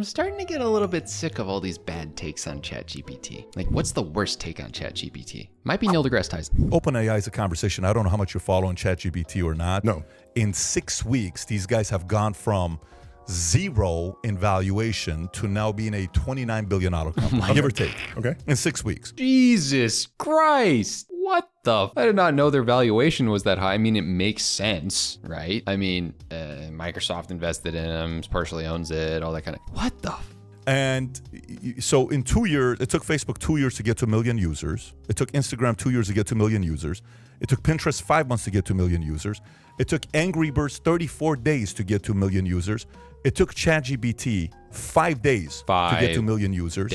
I'm starting to get a little bit sick of all these bad takes on ChatGPT. Like, what's the worst take on ChatGPT? Might be Neil deGrasse Tyson. OpenAI is a conversation. I don't know how much you're following ChatGPT or not. No. In 6 weeks, these guys have gone from zero in valuation to now being a $29 billion company, give or take. Okay. In 6 weeks. Jesus Christ. What the? I did not know their valuation was that high. I mean, it makes sense, right? I mean, Microsoft invested in them, partially owns it, all that kind of. What the? And so in 2 years, it took Facebook 2 years to get to 1 million users. It took Instagram 2 years to get to 1 million users. It took Pinterest 5 months to get to 1 million users. It took Angry Birds 34 days to get to 1 million users. It took ChatGPT 5 days to get to 1 million users.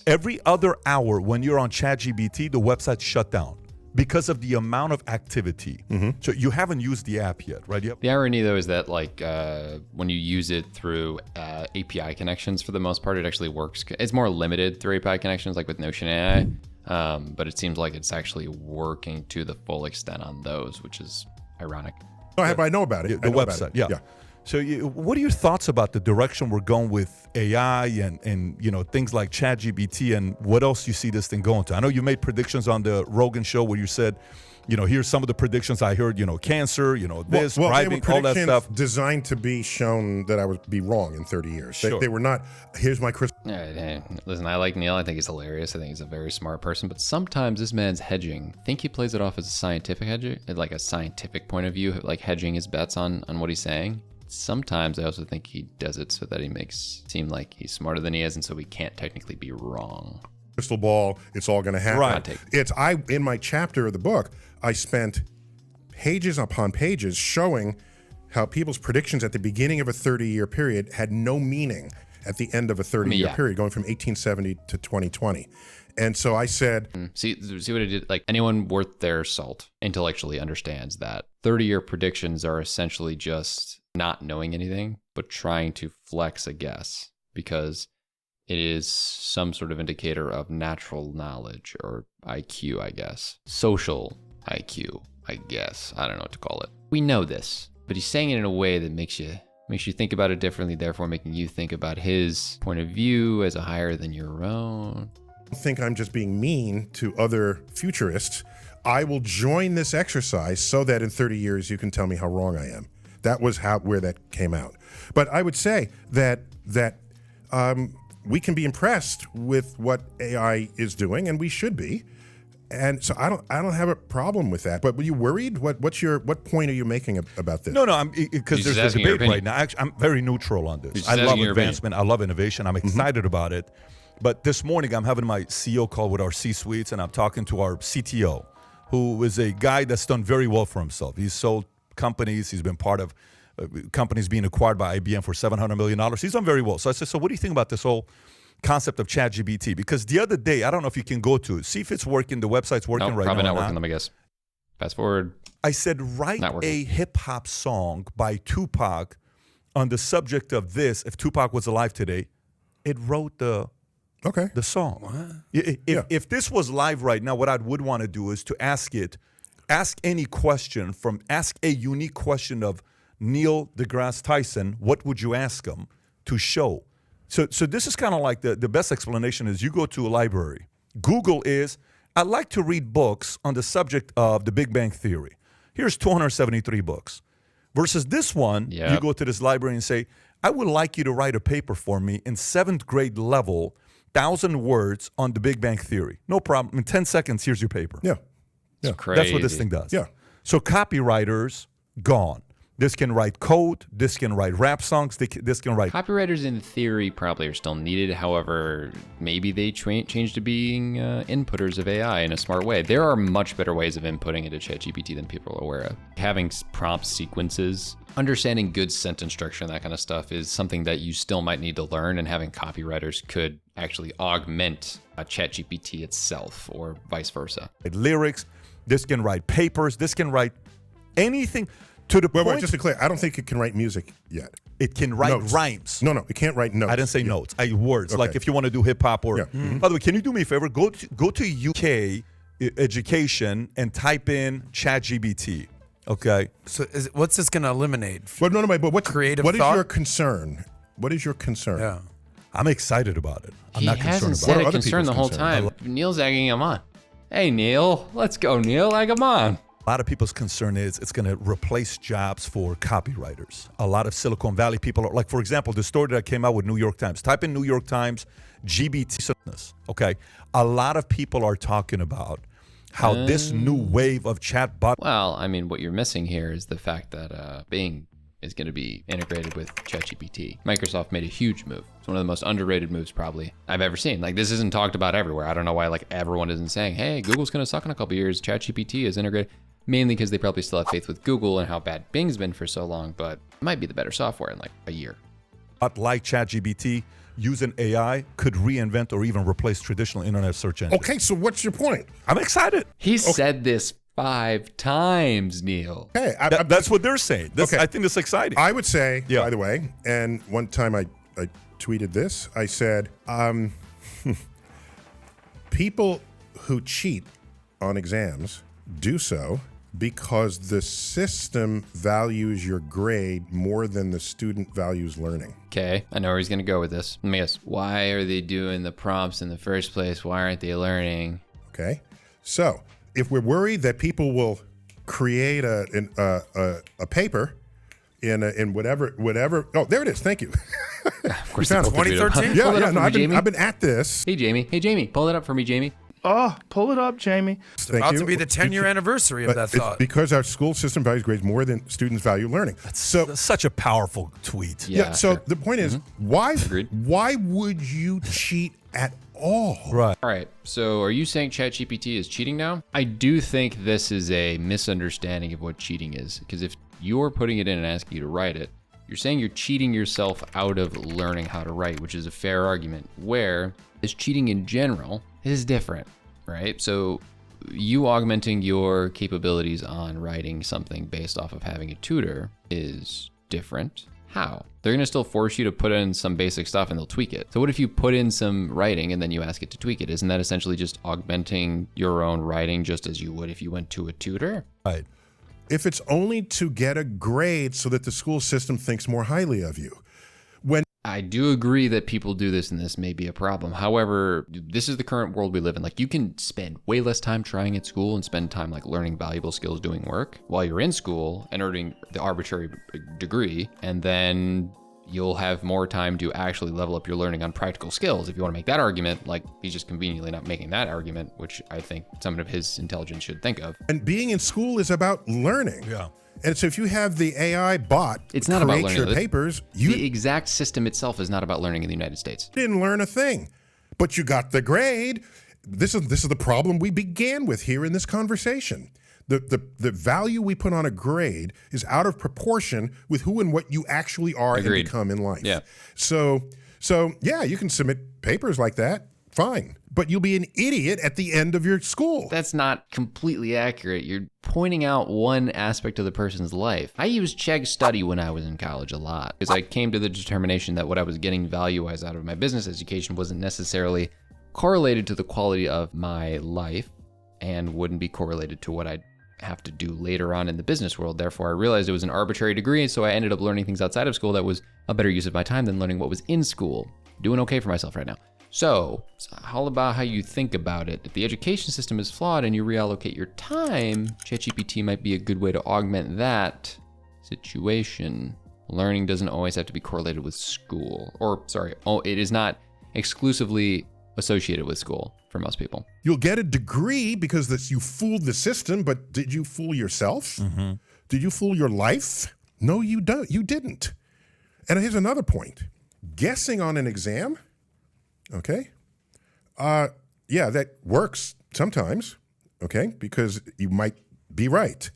Every other hour when you're on ChatGPT, the website's shut down because of the amount of activity. So you haven't used the app yet, right? Yep. The irony, though, is that like when you use it through API connections, for the most part, it actually works. It's more limited through API connections, like with Notion AI. But it seems like it's actually working to the full extent on those, which is ironic. No, I know about it. The website, yeah. So what are your thoughts about the direction we're going with AI and you know, things like ChatGPT, and what else you see this thing going to? I know you made predictions on the Rogan show where you said, you know, here's some of the predictions I heard, you know, cancer, you know, this, driving, all that stuff. Designed to be shown that I would be wrong in 30 years. Sure. They were not, here's my crystal. Listen, I like Neil. I think he's hilarious. I think he's a very smart person. But sometimes this man's hedging. I think he plays it off as a scientific hedger, like a scientific point of view, like hedging his bets on what he's saying. Sometimes I also think he does it so that he makes it seem like he's smarter than he is, and so he can't technically be wrong. Crystal ball, it's all going to happen. Right. In my chapter of the book, I spent pages upon pages showing how people's predictions at the beginning of a 30-year period had no meaning at the end of a 30-year period, going from 1870 to 2020. And so I said... See what I did? Like, anyone worth their salt intellectually understands that 30-year predictions are essentially just not knowing anything, but trying to flex a guess, because it is some sort of indicator of natural knowledge, or IQ, I guess. Social IQ, I guess. I don't know what to call it. We know this, but he's saying it in a way that makes you think about it differently, therefore making you think about his point of view as a higher than your own. I think I'm just being mean to other futurists. I will join this exercise so that in 30 years you can tell me how wrong I am. That was where that came out. But I would say that we can be impressed with what AI is doing, and we should be. And so I don't have a problem with that. But were you worried? What point are you making about this? No, because there's a debate right now. Actually, I'm very neutral on this. I love advancement. I love innovation. I'm excited about it. But this morning, I'm having my CEO call with our C-suites, and I'm talking to our CTO, who is a guy that's done very well for himself. He's sold companies. He's been part of companies being acquired by IBM for $700 million. He's done very well. So I said, so what do you think about this whole concept of ChatGPT? Because the other day, I don't know if you can go to it, see if it's working, the website's working right now. Probably not working, let me guess. Fast forward. I said, write a hip-hop song by Tupac on the subject of this. If Tupac was alive today, it wrote the song. What? If this was live right now, what I would want to do is to ask any question ask a unique question of Neil deGrasse Tyson. What would you ask him to show? So this is kind of like the best explanation is you go to a library. Google is, I'd like to read books on the subject of the Big Bang Theory. Here's 273 books. Versus this one, you go to this library and say, I would like you to write a paper for me in 7th grade level, 1,000 words on the Big Bang Theory. No problem. In 10 seconds, here's your paper. Yeah. Crazy. That's what this thing does. Yeah. So copywriters, gone. This can write code. This can write rap songs. This can write... Copywriters in theory probably are still needed. However, maybe they change to being inputters of AI in a smart way. There are much better ways of inputting into ChatGPT than people are aware of. Having prompt sequences, understanding good sentence structure and that kind of stuff is something that you still might need to learn, and having copywriters could actually augment ChatGPT itself or vice versa. Lyrics. This can write papers. This can write anything... To the point, just to clear, I don't think it can write music yet. It can write rhymes. No, it can't write notes. I didn't say notes. Words. Okay. Like if you want to do hip hop or. By the way, can you do me a favor? Go to UK education and type in ChatGPT. Okay. So what's this going to eliminate? Well, no, but creative what thought? is your concern? What is your concern? Yeah. I'm excited about it. I'm He not hasn't concerned said about a it. other concern the people's whole concern. time. Neil's egging him on. Hey, Neil. Let's go, Neil. Egg him on. A lot of people's concern is it's going to replace jobs for copywriters. A lot of Silicon Valley people are, like, for example, the story that came out with New York Times. Type in New York Times, GBT. Okay. A lot of people are talking about how this new wave of chatbot. Well, I mean, what you're missing here is the fact that Bing is going to be integrated with ChatGPT. Microsoft made a huge move. It's one of the most underrated moves probably I've ever seen. Like, this isn't talked about everywhere. I don't know why like everyone isn't saying, hey, Google's going to suck in a couple years. ChatGPT is integrated. Mainly because they probably still have faith with Google and how bad Bing's been for so long, but it might be the better software in like a year. Like ChatGPT, using AI could reinvent or even replace traditional internet search engines. Okay, so what's your point? I'm excited. He said this 5 times, Neil. Hey, That's what they're saying. Okay. I think that's exciting. I would say, Yeah. by the way, and one time I tweeted this, I said, people who cheat on exams do so because the system values your grade more than the student values learning. Okay, I know where he's going to go with this. Let me guess. Why are they doing the prompts in the first place? Why aren't they learning? Okay, so if we're worried that people will create a paper in whatever. Oh, there it is. Thank you. Of course, found they pulled the video up. 2013? Yeah, Pull it yeah. up No, for me, Jamie. I've been at this. Hey, Jamie. Hey, Jamie. Pull it up for me, Jamie. Oh, pull it up, Jamie. It's Thank about you. to be the 10-year anniversary of But that it's thought. because our school system values grades more than students value learning. So That's such a powerful tweet. yeah. So sure. the point is, why Agreed. why would you cheat at all? Right. All right. So are you saying ChatGPT is cheating now? I do think this is a misunderstanding of what cheating is. Because if you're putting it in and asking you to write it, you're saying you're cheating yourself out of learning how to write, which is a fair argument. Where is cheating in general is different, right? So you augmenting your capabilities on writing something based off of having a tutor is different. How? They're going to still force you to put in some basic stuff and they'll tweak it. So what if you put in some writing and then you ask it to tweak it? Isn't that essentially just augmenting your own writing just as you would if you went to a tutor? Right. If it's only to get a grade so that the school system thinks more highly of you. I do agree that people do this and this may be a problem. However, this is the current world we live in. Like, you can spend way less time trying at school and spend time like learning valuable skills doing work while you're in school and earning the arbitrary degree. And then you'll have more time to actually level up your learning on practical skills. If you want to make that argument, like, he's just conveniently not making that argument, which I think someone of his intelligence should think of. And being in school is about learning. Yeah. And so if you have the AI bot It's not about create learning. your papers, you The exact system itself is not about learning in the United States. didn't learn a thing, but you got the grade. This is the problem we began with here in this conversation. The value we put on a grade is out of proportion with who and what you actually are Agreed. and become in life. Yeah. So yeah, you can submit papers like that, fine, but you'll be an idiot at the end of your school. That's not completely accurate. You're pointing out one aspect of the person's life. I used Chegg Study when I was in college a lot because I came to the determination that what I was getting value-wise out of my business education wasn't necessarily correlated to the quality of my life and wouldn't be correlated to what I'd have to do later on in the business world. Therefore, I realized it was an arbitrary degree, so I ended up learning things outside of school that was a better use of my time than learning what was in school. Doing okay for myself right now. So, it's all about how you think about it. If the education system is flawed and you reallocate your time, ChatGPT might be a good way to augment that situation. Learning doesn't always have to be correlated with school. It is not exclusively associated with school for most people. You'll get a degree because you fooled the system, but did you fool yourself? Mm-hmm. Did you fool your life? No, you don't. You didn't. And here's another point. Guessing on an exam, okay? Yeah, that works sometimes, okay? Because you might be right.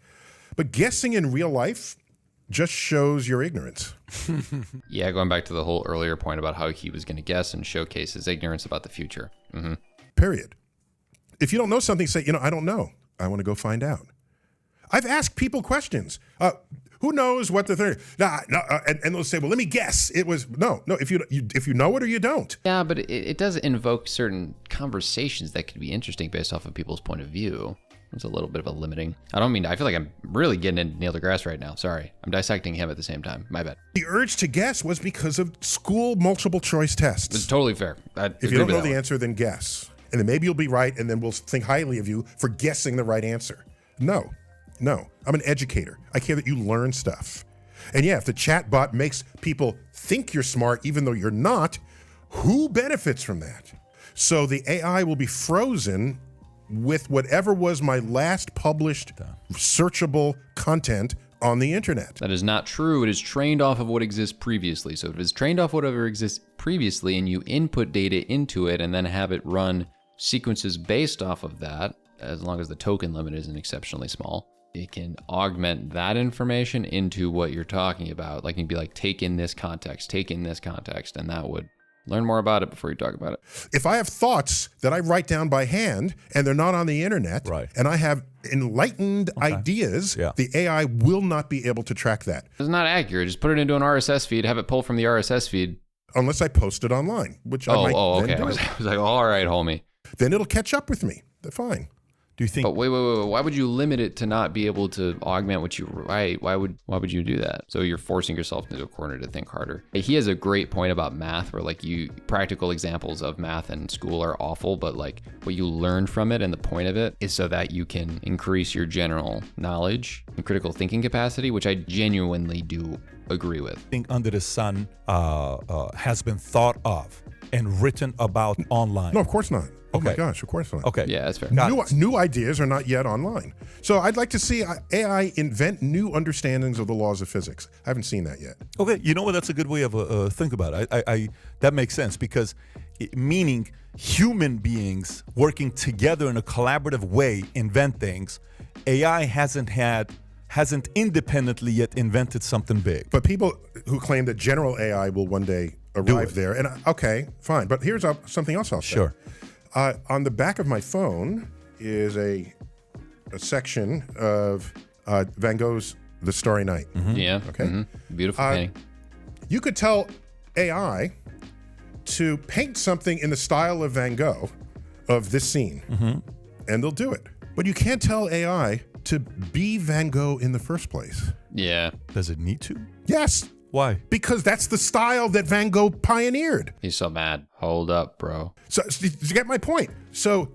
But guessing in real life just shows your ignorance. Yeah, going back to the whole earlier point about how he was going to guess and showcase his ignorance about the future. Mm-hmm. Period. If you don't know something, say, I don't know. I want to go find out. I've asked people questions. Who knows what the third? And they'll say, well, let me guess. It was no. If you know it or you don't. Yeah, but it does invoke certain conversations that could be interesting based off of people's point of view. It's a little bit of a limiting. I feel like I'm really getting into Neil deGrasse right now. Sorry. I'm dissecting him at the same time. My bad. The urge to guess was because of school multiple choice tests. It's totally fair. If you don't know the answer, then guess. And then maybe you'll be right, and then we'll think highly of you for guessing the right answer. No. I'm an educator. I care that you learn stuff. And yeah, if the chat bot makes people think you're smart even though you're not, who benefits from that? So the AI will be frozen with whatever was my last published searchable content on the internet. That is not true. It is trained off of what exists previously. So if it's trained off whatever exists previously and you input data into it and then have it run sequences based off of that, as long as the token limit isn't exceptionally small, it can augment that information into what you're talking about. Like you'd be like, take in this context, and that would learn more about it before you talk about it. If I have thoughts that I write down by hand and they're not on the internet, and I have enlightened ideas, the AI will not be able to track that. It's not accurate. Just put it into an RSS feed, have it pull from the RSS feed. Unless I post it online, which I might okay. then do. I was like, all right, homie. Then it'll catch up with me. They're fine. Do you think? But wait. Why would you limit it to not be able to augment what you write? Why would you do that? So you're forcing yourself into a corner to think harder. He has a great point about math, where like practical examples of math in school are awful, but like what you learn from it and the point of it is so that you can increase your general knowledge and critical thinking capacity, which I genuinely do agree with. Think under the sun has been thought of and written about online? No, of course not. Oh my gosh, of course not. Okay. Yeah, that's fair. New ideas are not yet online. So I'd like to see AI invent new understandings of the laws of physics. I haven't seen that yet. Okay, you know what? That's a good way of think about it. I that makes sense because meaning human beings working together in a collaborative way invent things. AI hasn't independently yet invented something big. But people who claim that general AI will one day arrive there, and okay, fine. But here's something else I'll say. Sure. On the back of my phone is a section of Van Gogh's The Starry Night. Yeah. Okay. Beautiful painting. You could tell AI to paint something in the style of Van Gogh of this scene, and they'll do it. But you can't tell AI to be Van Gogh in the first place. Yeah. Does it need to? Yes. Why? Because that's the style that Van Gogh pioneered. He's so mad. Hold up, bro. So you get my point. So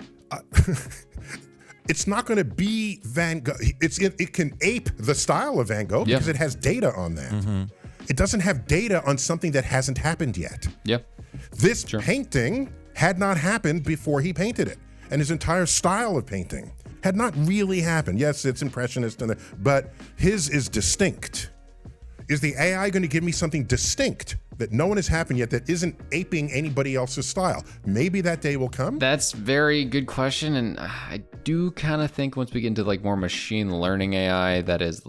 it's not going to be Van Gogh. It can ape the style of Van Gogh because it has data on that. It doesn't have data on something that hasn't happened yet. Yeah. This painting had not happened before he painted it, and his entire style of painting had not really happened. Yes, it's impressionist, but his is distinct. Is the AI going to give me something distinct that no one has happened yet that isn't aping anybody else's style? Maybe that day will come. That's very good question, and I do kind of think once we get into like more machine learning AI that is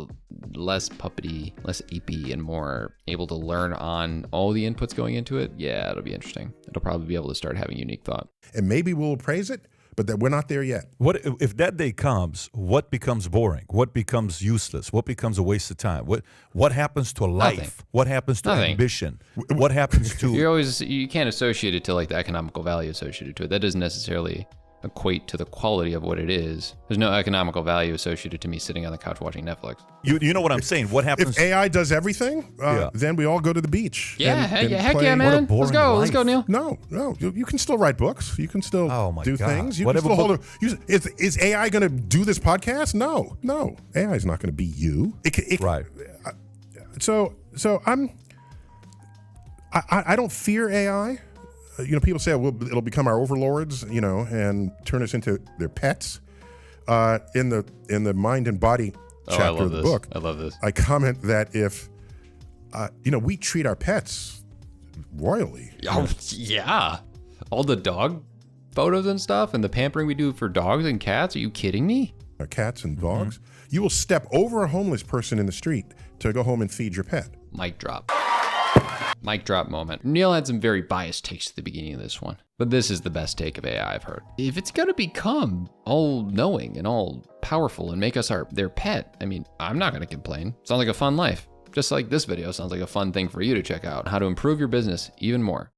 less puppety, less apey, and more able to learn on all the inputs going into it, yeah, it'll be interesting. It'll probably be able to start having unique thought. And maybe we'll praise it, but that we're not there yet. What if that day comes? What becomes boring? What becomes useless? What becomes a waste of time? What happens to life? Nothing. What happens to Nothing. ambition? What happens to You can't associate it to like the economical value associated to it. That doesn't necessarily equate to the quality of what it is. There's no economical value associated to me sitting on the couch watching Netflix. you know what I'm saying? What happens? If AI does everything, then we all go to the beach. Yeah, and heck play- yeah, man. boring Let's go, life. Neil. No, you can still write books. You can still do God. things. You Whatever can still hold is AI going to do this podcast? No. AI is not going to be you. Right. So I don't fear AI. People say, well, it'll become our overlords, and turn us into their pets. In the mind and body chapter of the book, I love this. I comment that if, we treat our pets royally. Oh, yeah. All the dog photos and stuff and the pampering we do for dogs and cats. Are you kidding me? Our cats and dogs. You will step over a homeless person in the street to go home and feed your pet. Mic drop. Mic drop moment. Neil had some very biased takes at the beginning of this one, but this is the best take of AI I've heard. If it's going to become all-knowing and all-powerful and make us their pet, I'm not going to complain. Sounds like a fun life. Just like this video sounds like a fun thing for you to check out. How to improve your business even more.